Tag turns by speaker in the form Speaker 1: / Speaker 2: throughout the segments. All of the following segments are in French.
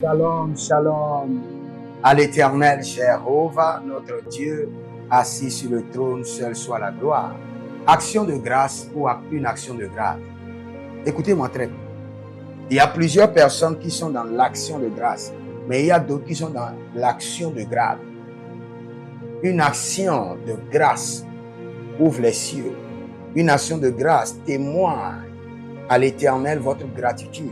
Speaker 1: Shalom, shalom. À l'Éternel, Jéhovah, notre Dieu, assis sur le trône, seul soit la gloire. Action de grâce ou une action de grâce. Écoutez-moi très bien. Il y a plusieurs personnes qui sont dans l'action de grâce, mais il y a d'autres qui sont dans l'action de grâce. Une action de grâce ouvre les cieux. Une action de grâce témoigne à l'Éternel votre gratitude.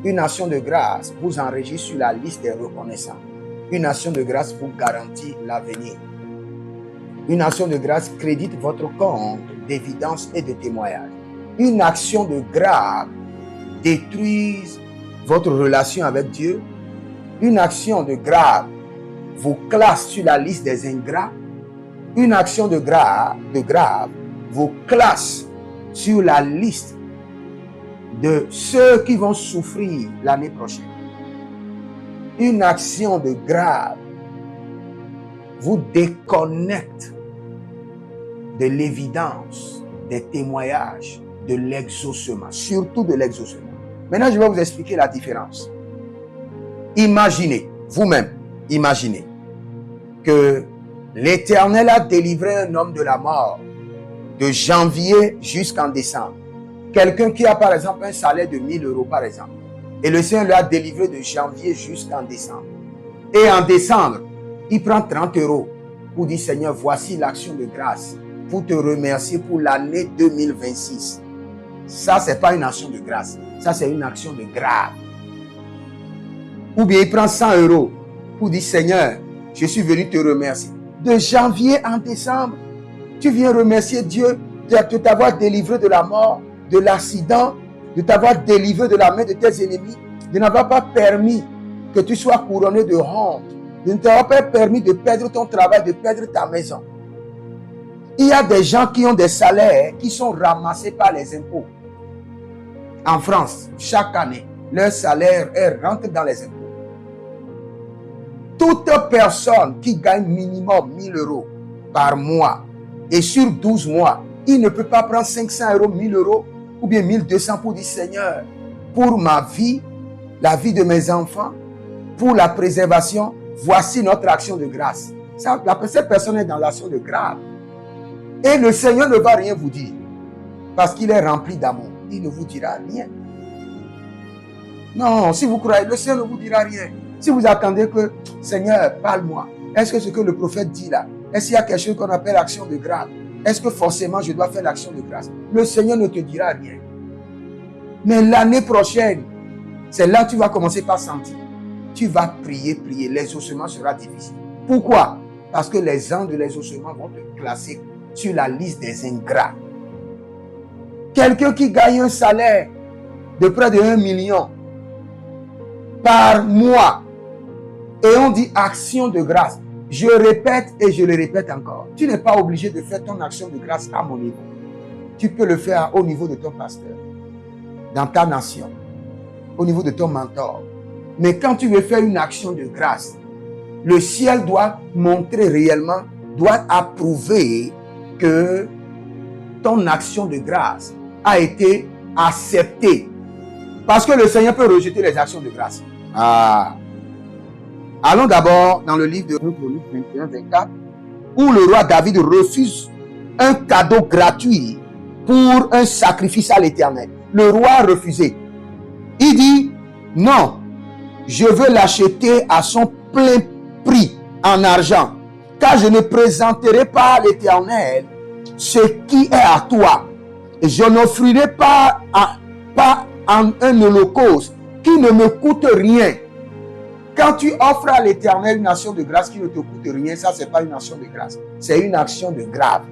Speaker 1: Une action de grâce vous enregistre sur la liste des reconnaissants. Une action de grâce vous garantit l'avenir. Une action de grâce crédite votre compte d'évidence et de témoignage. Une action de grâce détruit votre relation avec Dieu. Une action de grâce vous classe sur la liste des ingrats. Une action de grâce vous classe sur la liste de ceux qui vont souffrir l'année prochaine. Une action de grâce vous déconnecte de l'évidence, des témoignages, de l'exaucement, surtout de l'exaucement. Maintenant, je vais vous expliquer la différence. Imaginez, vous-même, imaginez que l'Éternel a délivré un homme de la mort de janvier jusqu'en décembre. Quelqu'un qui a par exemple un salaire de 1000 euros par exemple. Et le Seigneur lui a délivré de janvier jusqu'en décembre. Et en décembre, il prend 30 euros pour dire Seigneur, voici l'action de grâce pour te remercier pour l'année 2026. Ça, c'est pas une action de grâce. Ça, c'est une action de grâce. Ou bien il prend 100 euros pour dire Seigneur, je suis venu te remercier. De janvier en décembre, tu viens remercier Dieu de t'avoir délivré de la mort, de l'accident, de t'avoir délivré de la main de tes ennemis, de n'avoir pas permis que tu sois couronné de honte, de ne t'avoir pas permis de perdre ton travail, de perdre ta maison. Il y a des gens qui ont des salaires qui sont ramassés par les impôts. En France, chaque année, leur salaire rentre dans les impôts. Toute personne qui gagne minimum 1000 euros par mois et sur 12 mois, il ne peut pas prendre 500 euros, 1000 euros ou bien 1200 pour dire Seigneur, pour ma vie, la vie de mes enfants, pour la préservation, voici notre action de grâce. Cette personne est dans l'action de grâce. Et le Seigneur ne va rien vous dire parce qu'il est rempli d'amour. Il ne vous dira rien. Non, si vous croyez, le Seigneur ne vous dira rien. Si vous attendez que Seigneur, parle-moi. Est-ce que ce que le prophète dit là, est-ce qu'il y a quelque chose qu'on appelle action de grâce? Est-ce que forcément je dois faire l'action de grâce? Le Seigneur ne te dira rien. Mais l'année prochaine, c'est là que tu vas commencer par sentir. Tu vas prier. L'exaucement sera difficile. Pourquoi? Parce que les anges de l'exaucement vont te classer sur la liste des ingrats. Quelqu'un qui gagne un salaire de près de 1 million par mois et on dit action de grâce. Je répète et je le répète encore. Tu n'es pas obligé de faire ton action de grâce à mon niveau. Tu peux le faire au niveau de ton pasteur, dans ta nation, au niveau de ton mentor. Mais quand tu veux faire une action de grâce, le ciel doit montrer réellement, doit approuver que ton action de grâce a été acceptée. Parce que le Seigneur peut rejeter les actions de grâce. Allons d'abord dans le livre de 1 Chroniques 21-24, où le roi David refuse un cadeau gratuit pour un sacrifice à l'Éternel. Le roi a refusé. Il dit, non, je veux l'acheter à son plein prix en argent, car je ne présenterai pas à l'Éternel ce qui est à toi. Et je n'offrirai pas en un holocauste qui ne me coûte rien. Quand tu offres à l'Éternel une action de grâce qui ne te coûte rien, ça, c'est pas une action de grâce. C'est une action de grâce.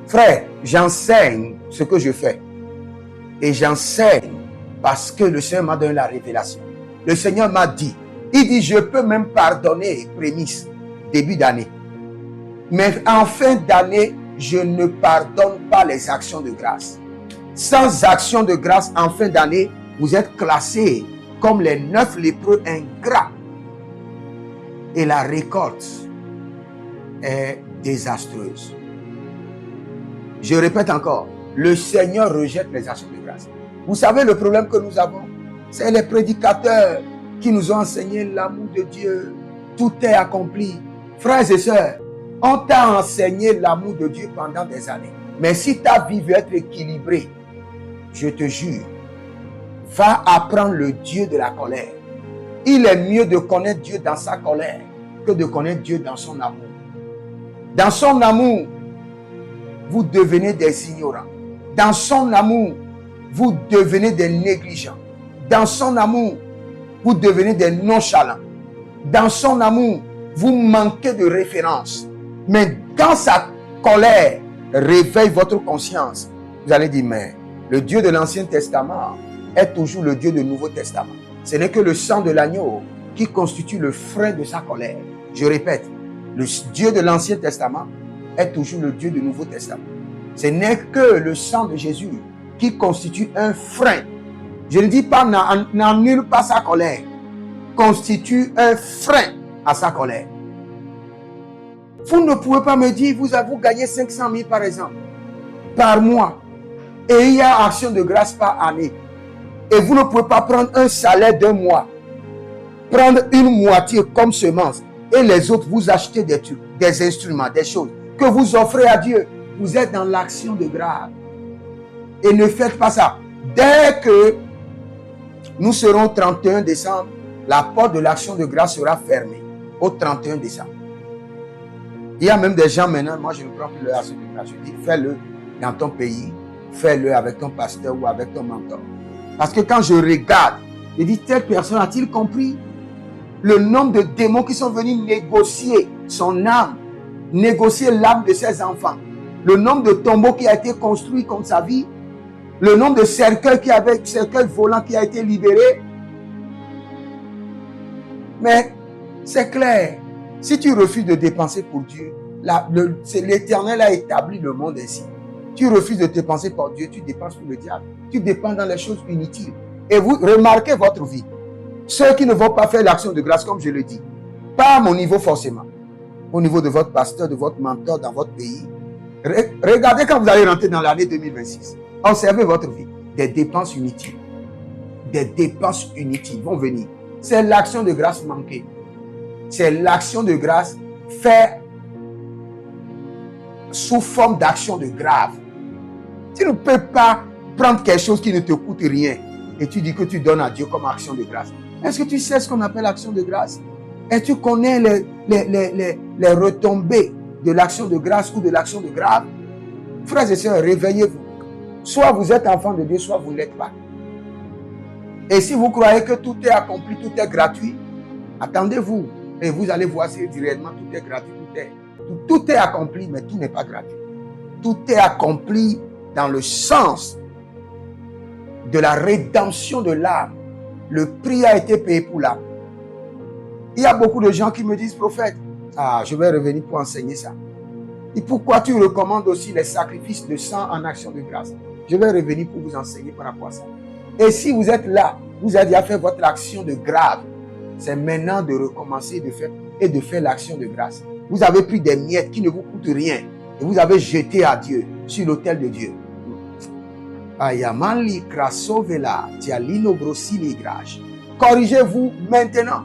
Speaker 1: Frère, j'enseigne ce que je fais. Et j'enseigne parce que le Seigneur m'a donné la révélation. Le Seigneur m'a dit, il dit, je peux même pardonner prémices, début d'année. Mais en fin d'année, je ne pardonne pas les actions de grâce. Sans action de grâce en fin d'année, vous êtes classés comme les 9 lépreux ingrats. Et la récolte est désastreuse. Je répète encore, le Seigneur rejette les actions de grâce. Vous savez le problème que nous avons? C'est les prédicateurs qui nous ont enseigné l'amour de Dieu. Tout est accompli. Frères et sœurs, on t'a enseigné l'amour de Dieu pendant des années. Mais si ta vie veut être équilibrée, je te jure, va apprendre le Dieu de la colère. Il est mieux de connaître Dieu dans sa colère que de connaître Dieu dans son amour. Dans son amour, vous devenez des ignorants. Dans son amour, vous devenez des négligents. Dans son amour, vous devenez des nonchalants. Dans son amour, vous manquez de référence. Mais quand sa colère réveille votre conscience, vous allez dire, mais le Dieu de l'Ancien Testament est toujours le Dieu du Nouveau Testament. Ce n'est que le sang de l'agneau qui constitue le frein de sa colère. Je répète, le Dieu de l'Ancien Testament est toujours le Dieu du Nouveau Testament. Ce n'est que le sang de Jésus qui constitue un frein. Je ne dis pas n'annule pas sa colère, constitue un frein à sa colère. Vous ne pouvez pas me dire, vous gagnez 500 000 par exemple, par mois, et il y a action de grâce par année. Et vous ne pouvez pas prendre un salaire d'un mois, prendre une moitié comme semence, et les autres vous achetez des trucs, des instruments, des choses que vous offrez à Dieu. Vous êtes dans l'action de grâce. Et ne faites pas ça. Dès que nous serons au 31 décembre, la porte de l'action de grâce sera fermée. Au 31 décembre. Il y a même des gens maintenant, moi je ne prends plus l'action de grâce. Je dis, fais-le dans ton pays, fais-le avec ton pasteur ou avec ton mentor. Parce que quand je regarde, je dis, telle personne a-t-il compris le nombre de démons qui sont venus négocier son âme, négocier l'âme de ses enfants, le nombre de tombeaux qui a été construit contre sa vie, le nombre de cercueils volants qui a été libéré. Mais c'est clair, si tu refuses de dépenser pour Dieu, l'Éternel a établi le monde ainsi. Tu refuses de dépenser pour Dieu, tu dépenses pour le diable. Tu dépenses dans les choses inutiles. Et vous remarquez votre vie. Ceux qui ne vont pas faire l'action de grâce, comme je le dis, pas à mon niveau forcément, au niveau de votre pasteur, de votre mentor dans votre pays. Regardez quand vous allez rentrer dans l'année 2026. Observez votre vie. Des dépenses inutiles. Des dépenses inutiles vont venir. C'est l'action de grâce manquée. C'est l'action de grâce faite sous forme d'action de grâce. Tu ne peux pas prendre quelque chose qui ne te coûte rien et tu dis que tu donnes à Dieu comme action de grâce. Est-ce que tu sais ce qu'on appelle action de grâce? Est-ce que tu connais les retombées de l'action de grâce ou de l'action de grâce? Frères et sœurs, réveillez-vous. Soit vous êtes enfant de Dieu, soit vous ne l'êtes pas. Et si vous croyez que tout est accompli, tout est gratuit, attendez-vous et vous allez voir si réellement tout est gratuit, tout est accompli, mais tout n'est pas gratuit. Tout est accompli dans le sens de la rédemption de l'âme. Le prix a été payé pour l'âme. Il y a beaucoup de gens qui me disent, prophète, je vais revenir pour enseigner ça. Et pourquoi tu recommandes aussi les sacrifices de sang en action de grâce? Je vais revenir pour vous enseigner par rapport à ça. Et si vous êtes là, vous avez déjà fait votre action de grâce, c'est maintenant de recommencer de faire l'action de grâce. Vous avez pris des miettes qui ne vous coûtent rien et vous avez jeté à Dieu sur l'autel de Dieu. Corrigez-vous maintenant.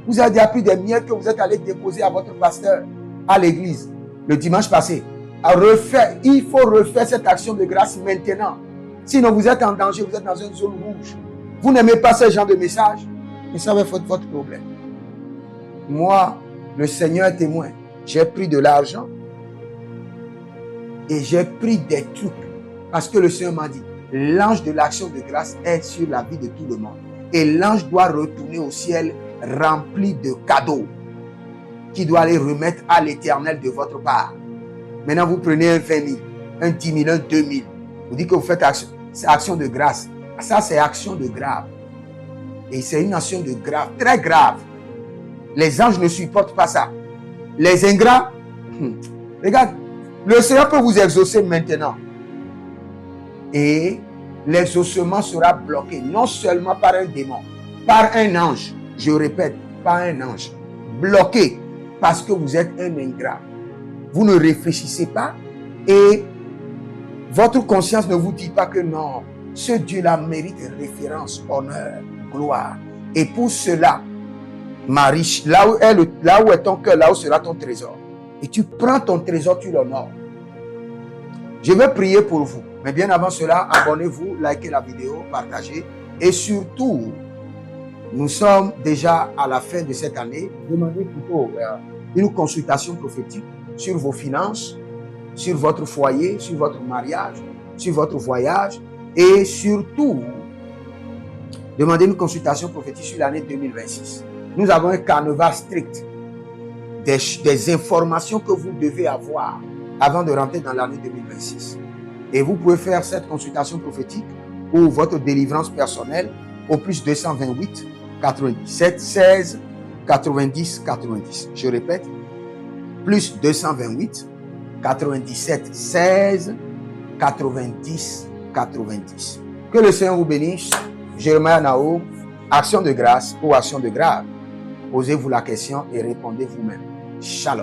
Speaker 1: Vous avez déjà pris des miettes que vous êtes allé déposer à votre pasteur à l'église le dimanche passé. Il faut refaire cette action de grâce maintenant. Sinon, vous êtes en danger, vous êtes dans une zone rouge. Vous n'aimez pas ce genre de message, mais ça va être votre problème. Moi, le Seigneur est témoin. J'ai pris de l'argent et j'ai pris des trucs parce que le Seigneur m'a dit, l'ange de l'action de grâce est sur la vie de tout le monde. Et l'ange doit retourner au ciel rempli de cadeaux qu'il doit aller remettre à l'Éternel de votre part. Maintenant, vous prenez un 20 000, un 10 000, un 2 000. Vous dites que vous faites action. C'est action de grâce. Ça, c'est action de grâce. Et c'est une action de grâce, très grave. Les anges ne supportent pas ça. Les ingrats, regarde, le Seigneur peut vous exaucer maintenant. Et l'exaucement sera bloqué, non seulement par un démon, par un ange. Je répète, par un ange. Bloqué parce que vous êtes un ingrat. Vous ne réfléchissez pas et votre conscience ne vous dit pas que non, ce Dieu-là mérite référence, honneur, gloire. Et pour cela, ma riche, là où est ton cœur, là où sera ton trésor. Et tu prends ton trésor, tu l'honores. Je vais prier pour vous. Mais bien avant cela, abonnez-vous, likez la vidéo, partagez. Et surtout, nous sommes déjà à la fin de cette année. Demandez plutôt une consultation prophétique sur vos finances, sur votre foyer, sur votre mariage, sur votre voyage. Et surtout, demandez une consultation prophétique sur l'année 2026. Nous avons un canevas strict des informations que vous devez avoir avant de rentrer dans l'année 2026. Et vous pouvez faire cette consultation prophétique ou votre délivrance personnelle au plus 228 97 16 90 90. Je répète, plus 228 97 16 90 90. Que le Seigneur vous bénisse. Jeremiah Nao, action de grâce ou action de grâce. Posez-vous la question et répondez vous-même. Shalom.